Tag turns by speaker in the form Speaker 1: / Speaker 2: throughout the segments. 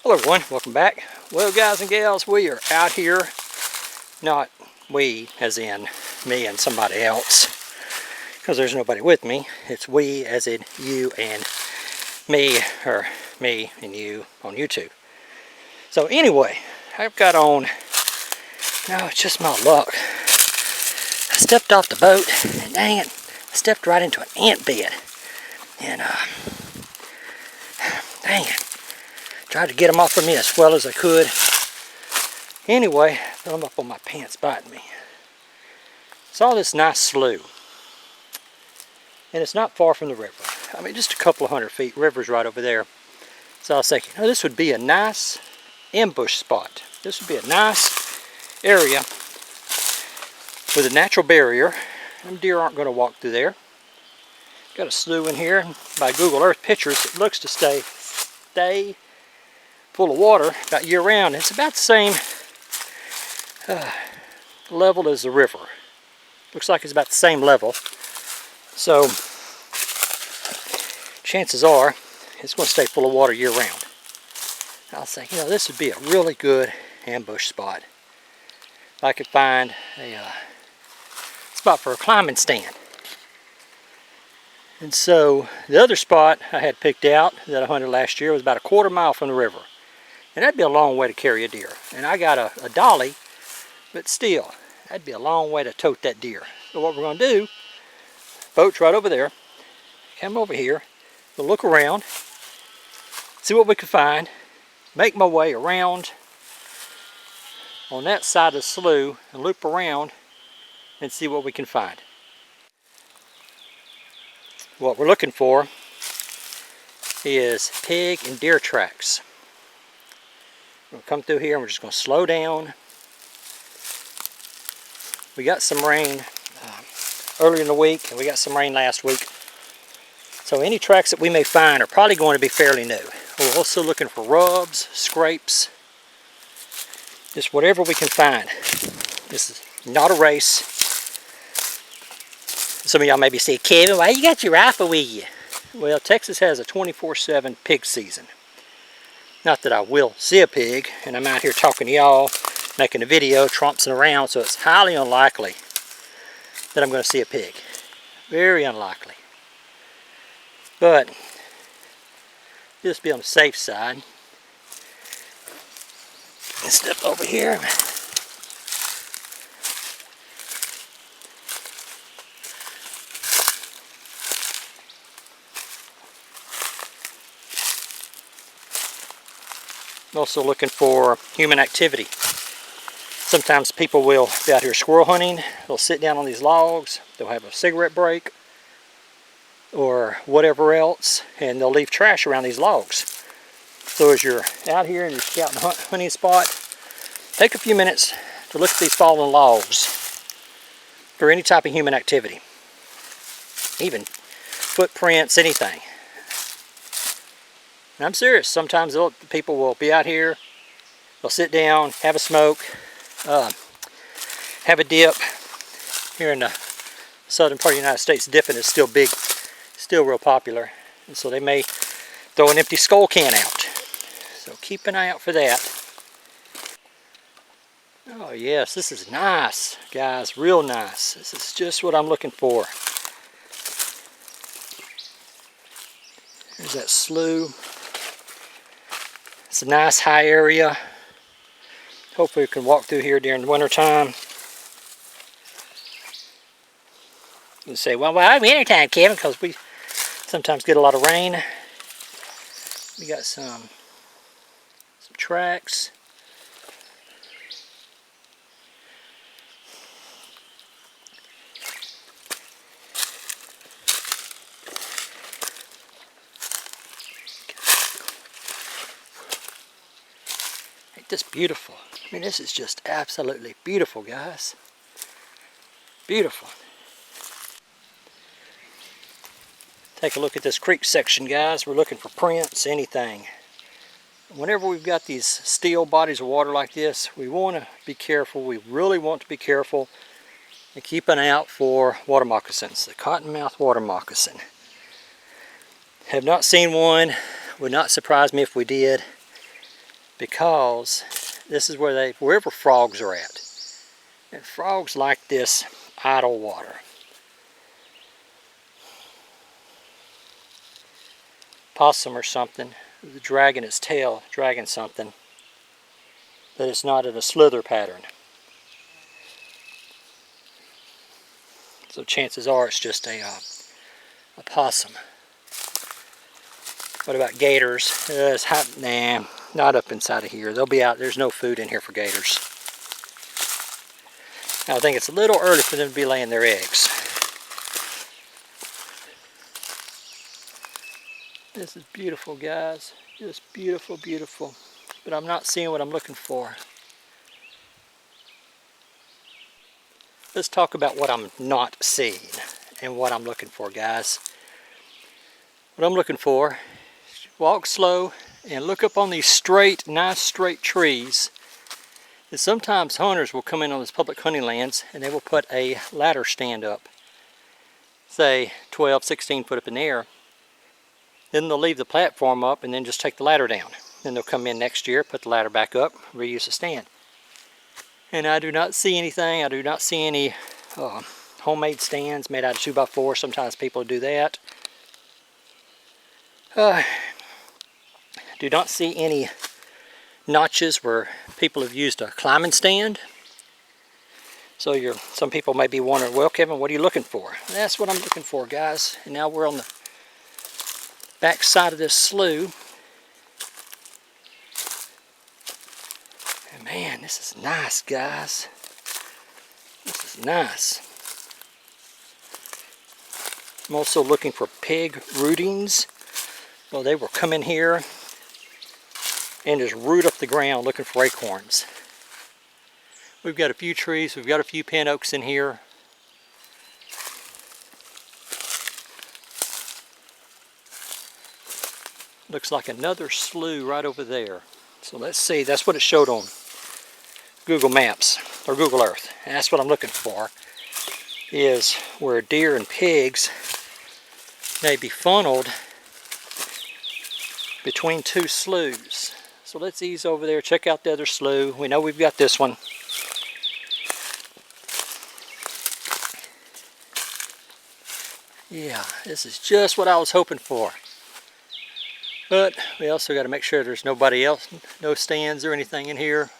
Speaker 1: Hello everyone, welcome back. Well guys and gals, we are out here, not we as in me and somebody else, because there's nobody with me. It's we as in you and me, or me and you on YouTube. So anyway, I've got on, no, it's just my luck. I stepped off the boat and dang it, I stepped right into an ant bed. And dang it. Tried to get them off of me as well as I could. Anyway, put them up on my pants biting me. Saw this nice slough. And it's not far from the river. I mean, just a couple of 100 feet. River's right over there. So I was thinking, oh, this would be a nice ambush spot. This would be a nice area with a natural barrier. Them deer aren't going to walk through there. Got a slough in here. By Google Earth pictures, it looks to stay full of water about year round. It's about the same level as the river. Looks like it's about the same level. So chances are it's going to stay full of water year round. I was thinking, you know, this would be a really good ambush spot. If I could find a spot for a climbing stand. And so the other spot I had picked out that I hunted last year was about a quarter mile from the river. And that'd be a long way to carry a deer. And I got a dolly, but still, that'd be a long way to tote that deer. So what we're going to do, boat's right over there, come over here, we'll look around, see what we can find, make my way around on that side of the slough and loop around and see what we can find. What we're looking for is pig and deer tracks. We'll come through here and we're just going to slow down. We got some rain earlier in the week and we got some rain last week. So any tracks that we may find are probably going to be fairly new. We're also looking for rubs, scrapes, just whatever we can find. This is not a race. Some of y'all may be saying, Kevin, why you got your rifle with you? Well, Texas has a 24/7 pig season. Not that I will see a pig, and I'm out here talking to y'all, making a video, tromping around, so it's highly unlikely that I'm going to see a pig. Very unlikely. But, just be on the safe side. Let's step over here. I'm also looking for human activity. Sometimes people will be out here squirrel hunting. They'll sit down on these logs. They'll have a cigarette break or whatever else, and they'll leave trash around these logs. So as you're out here in your scouting hunting spot, take a few minutes to look at these fallen logs for any type of human activity. Even footprints, anything. And I'm serious. Sometimes people will be out here, they'll sit down, have a smoke, have a dip. Here in the southern part of the United States, dipping is still big, still real popular. And so they may throw an empty skull can out. So keep an eye out for that. Oh yes, this is nice, guys, real nice. This is just what I'm looking for. There's that slough. It's a nice high area. Hopefully we can walk through here during the winter time. You say, well, winter time, Kevin, because we sometimes get a lot of rain. We got some tracks. This beautiful. I mean, this is just absolutely beautiful, guys. Beautiful. Take a look at this creek section, guys. We're looking for prints, anything. Whenever we've got these still bodies of water like this, we want to be careful. We really want to be careful and keep an eye out for water moccasins, the cottonmouth water moccasin. Have not seen one. Would not surprise me if we did. because this is where wherever frogs are at. And frogs like this idle water. Possum or something, dragging its tail, dragging something, that it's not in a slither pattern. So chances are it's just a possum. What about gators? It's hot. Nah, not up inside of here. They'll be out. There's no food in here for gators. I think it's a little early for them to be laying their eggs. This is beautiful, guys. Just beautiful, beautiful. But I'm not seeing what I'm looking for. Let's talk about what I'm not seeing and what I'm looking for, guys. What I'm looking for, walk slow and look up on these straight, nice straight trees. And sometimes hunters will come in on these public hunting lands and they will put a ladder stand up, say 12, 16 foot up in the air. Then they'll leave the platform up and then just take the ladder down. Then they'll come in next year, put the ladder back up, reuse the stand. And I do not see anything. I do not see any homemade stands made out of 2x4. Sometimes people do that. Do not see any notches where people have used a climbing stand. So some people may be wondering, well, Kevin, what are you looking for? That's what I'm looking for, guys. And now we're on the back side of this slough. And man, this is nice, guys. This is nice. I'm also looking for pig rootings. Well, they will come in here and just root up the ground looking for acorns. We've got a few trees, we've got a few pin oaks in here. Looks like another slough right over there. So let's see, that's what it showed on Google Maps, or Google Earth. And that's what I'm looking for, is where deer and pigs may be funneled between two sloughs. So let's ease over there, check out the other slough. We know we've got this one. Yeah, this is just what I was hoping for. But we also got to make sure there's nobody else, no stands or anything in here.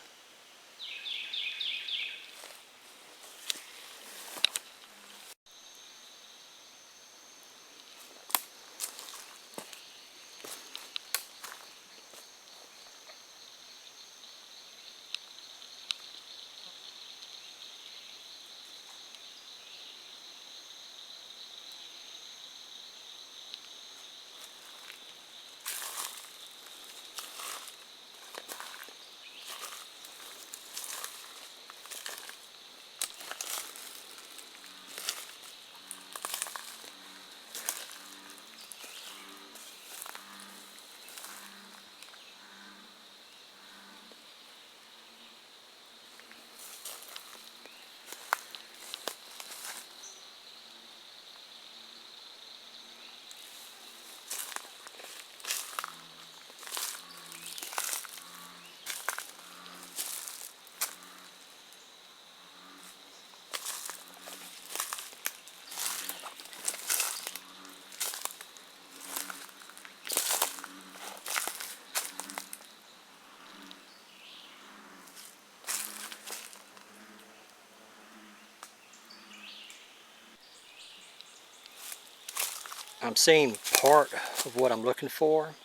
Speaker 1: I'm seeing part of what I'm looking for,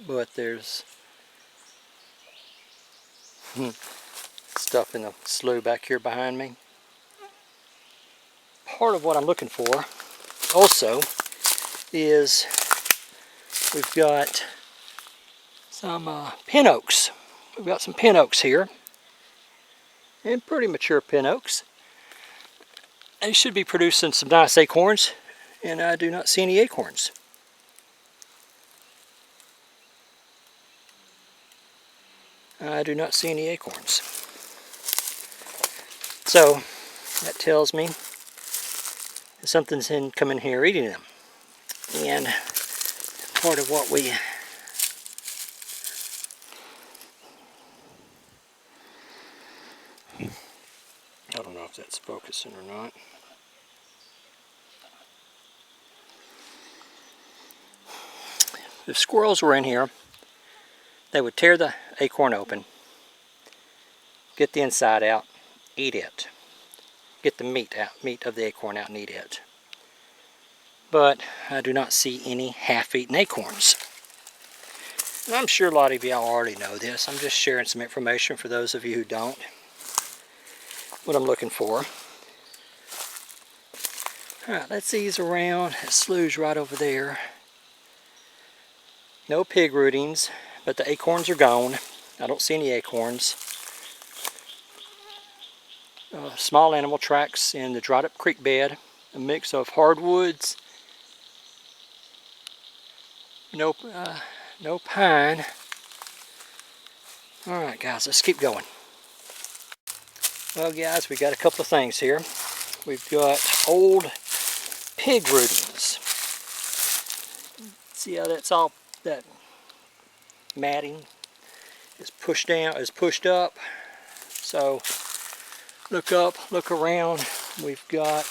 Speaker 1: but there's stuff in the slough back here behind me. Part of what I'm looking for also is we've got some pin oaks. We've got some pin oaks here, and pretty mature pin oaks. They should be producing some nice acorns, and I do not see any acorns. I do not see any acorns. So that tells me that something's coming here eating them. And part of what we I don't know if that's focusing or not. If squirrels were in here, they would tear the acorn open, get the inside out, eat it. Get the meat of the acorn out and eat it. But I do not see any half-eaten acorns. And I'm sure a lot of y'all already know this. I'm just sharing some information for those of you who don't. What I'm looking for. Alright, let's ease around. That slough's right over there. No pig rootings, but the acorns are gone. I don't see any acorns. Small animal tracks in the dried up creek bed. A mix of hardwoods. No pine. Alright guys, let's keep going. Well guys, we got a couple of things here. We've got old pig rootings. See how that's all, that matting is pushed down, is pushed up. So look up, look around. We've got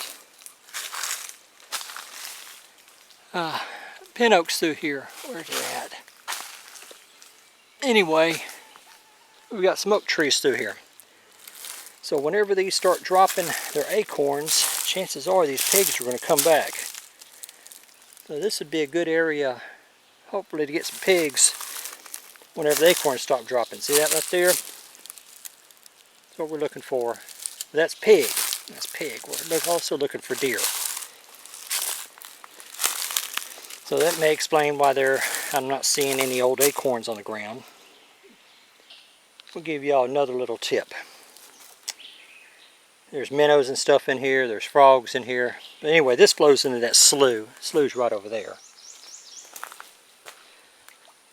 Speaker 1: pin oaks through here. Where's it at? Anyway, we've got some oak trees through here. So whenever these start dropping their acorns, chances are these pigs are going to come back. So this would be a good area, hopefully, to get some pigs whenever the acorns stop dropping. See that right there? That's what we're looking for. That's pig. That's pig. We're also looking for deer. So that may explain why I'm not seeing any old acorns on the ground. We'll give y'all another little tip. There's minnows and stuff in here. There's frogs in here. But anyway, this flows into that slough. The slough's right over there.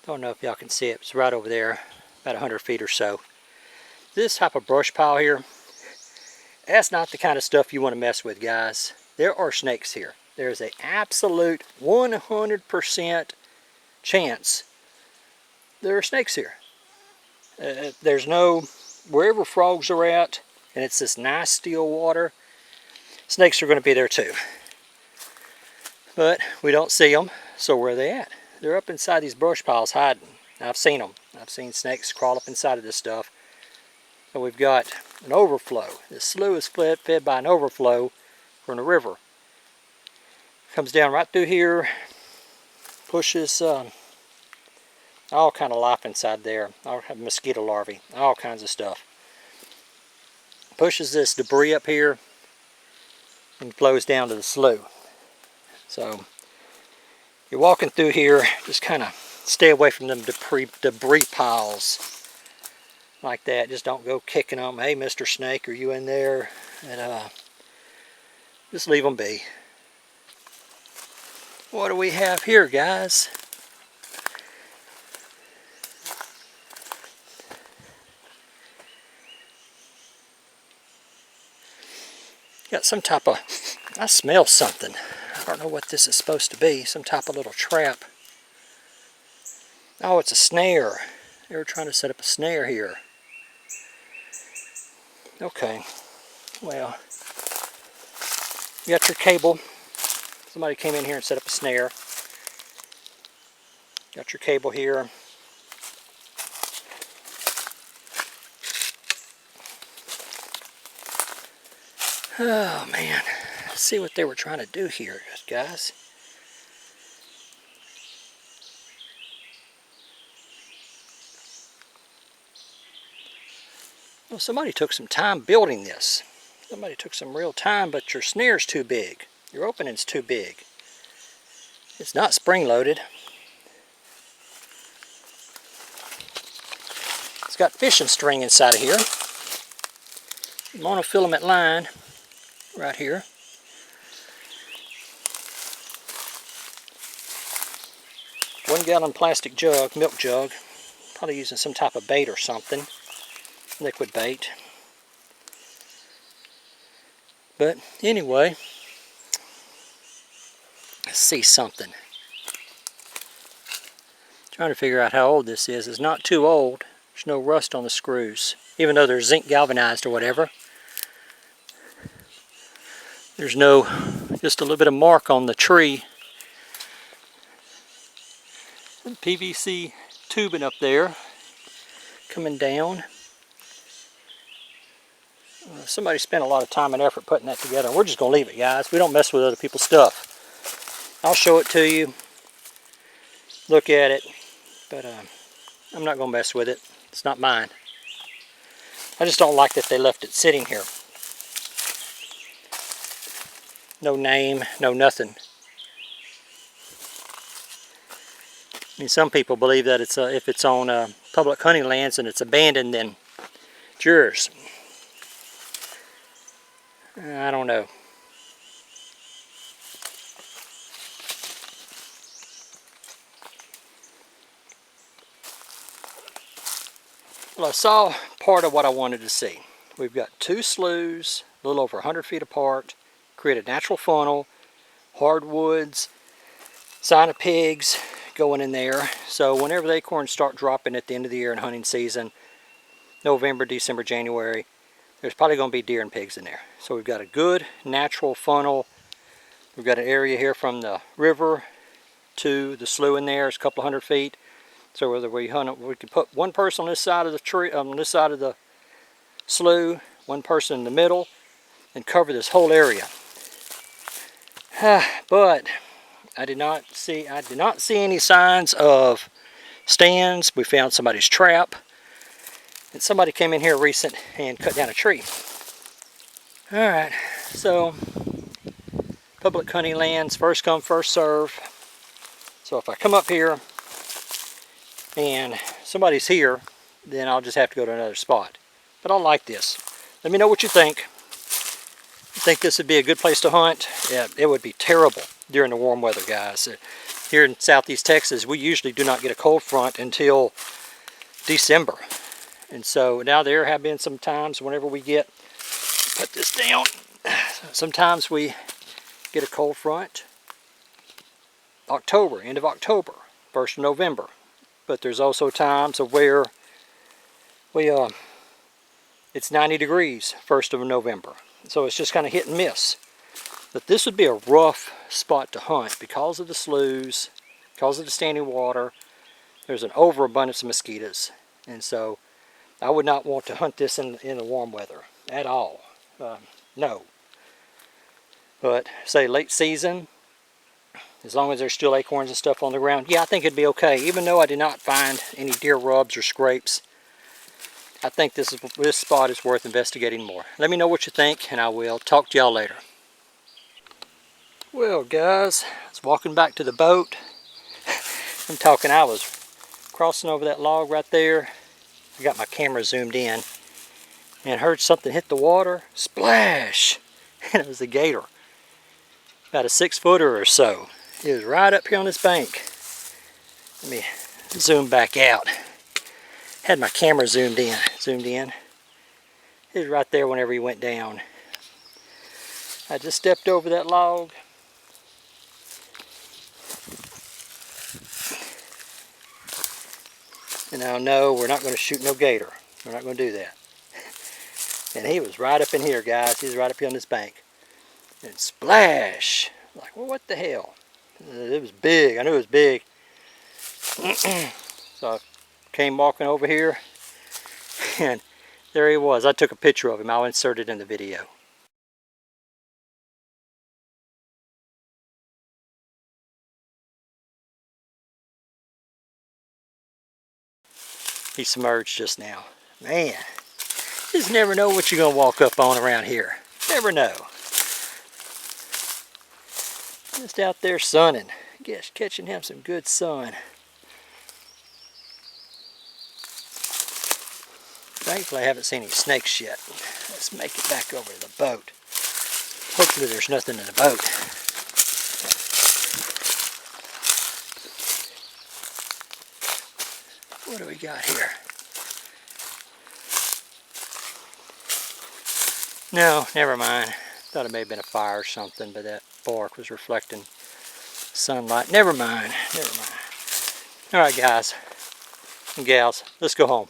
Speaker 1: Don't know if y'all can see it. It's right over there, about 100 feet or so. This type of brush pile here, that's not the kind of stuff you want to mess with, guys. There are snakes here. There's an absolute 100% chance there are snakes here. There's no, wherever frogs are at, and it's this nice still water, snakes are going to be there too. But we don't see them, so where are they at? They're up inside these brush piles hiding. I've seen them. I've seen snakes crawl up inside of this stuff. So we've got an overflow. This slough is fed by an overflow from the river. Comes down right through here, pushes all kind of life inside there. I'll have mosquito larvae, all kinds of stuff. Pushes this debris up here and flows down to the slough. So you're walking through here, just kind of stay away from them debris piles like that. Just don't go kicking them. Hey, Mr. Snake, are you in there? And just leave them be. What do we have here, guys? Got some type of, I smell something. I don't know what this is supposed to be. Some type of little trap. Oh, it's a snare. They were trying to set up a snare here. Okay. Well, you got your cable. Somebody came in here and set up a snare. Got your cable here. Oh man, let's see what they were trying to do here, guys. Well, somebody took some time building this. Somebody took some real time, but your snare's too big. Your opening's too big. It's not spring-loaded. It's got fishing string inside of here. Monofilament line right here. One-gallon plastic jug, milk jug. Probably using some type of bait or something. Liquid bait. But anyway, let's see something. Trying to figure out how old this is. It's not too old. There's no rust on the screws, even though they're zinc galvanized or whatever. There's no, just a little bit of mark on the tree. PVC tubing up there, coming down. Somebody spent a lot of time and effort putting that together. We're just going to leave it, guys. We don't mess with other people's stuff. I'll show it to you. Look at it. But I'm not going to mess with it. It's not mine. I just don't like that they left it sitting here. No name, no nothing. I mean, some people believe that it's if it's on public hunting lands and it's abandoned, then it's yours. I don't know. Well, I saw part of what I wanted to see. We've got two sloughs, a little over 100 feet apart, create a natural funnel, hardwoods, sign of pigs going in there. So whenever the acorns start dropping at the end of the year in hunting season, November, December, January, there's probably going to be deer and pigs in there. So we've got a good natural funnel. We've got an area here from the river to the slough in there. It's a couple hundred feet. So whether we hunt it, we could put one person on this side of the tree, on this side of the slough, one person in the middle, and cover this whole area. But I did not see any signs of stands. We found somebody's trap. And somebody came in here recent and cut down a tree. Alright, so public hunting lands, first come, first serve. So if I come up here and somebody's here, then I'll just have to go to another spot. But I like this. Let me know what you think. You think this would be a good place to hunt? Yeah, it would be terrible during the warm weather, guys. Here in southeast Texas, we usually do not get a cold front until December. And so now there have been some times whenever we get, put this down, sometimes we get a cold front October, end of October, 1st of November. But there's also times of where it's 90 degrees 1st of November. So it's just kind of hit and miss. But this would be a rough spot to hunt because of the sloughs, because of the standing water. There's an overabundance of mosquitoes. And so I would not want to hunt this in the warm weather at all. No. But say late season, as long as there's still acorns and stuff on the ground, yeah, I think it'd be okay. Even though I did not find any deer rubs or scrapes, I think this spot is worth investigating more. Let me know what you think, and I will talk to y'all later. Well, guys, I was walking back to the boat. I was crossing over that log right there. I got my camera zoomed in and heard something hit the water. Splash! And it was a gator. About a 6-footer or so. It was right up here on this bank. Let me zoom back out. Had my camera zoomed in. It was right there whenever he went down. I just stepped over that log. And now, no, we're not going to shoot no gator. We're not going to do that. And he was right up in here, guys. He was right up here on this bank. And splash! Like, well, what the hell? It was big. I knew it was big. So I came walking over here, and there he was. I took a picture of him. I'll insert it in the video. He submerged just now. Man, you just never know what you're going to walk up on around here. Never know. Just out there sunning. Guess catching him some good sun. Thankfully I haven't seen any snakes yet. Let's make it back over to the boat. Hopefully there's nothing in the boat. What do we got here? No, never mind. Thought it may have been a fire or something, but that bark was reflecting sunlight. Never mind. Alright, guys and gals, let's go home.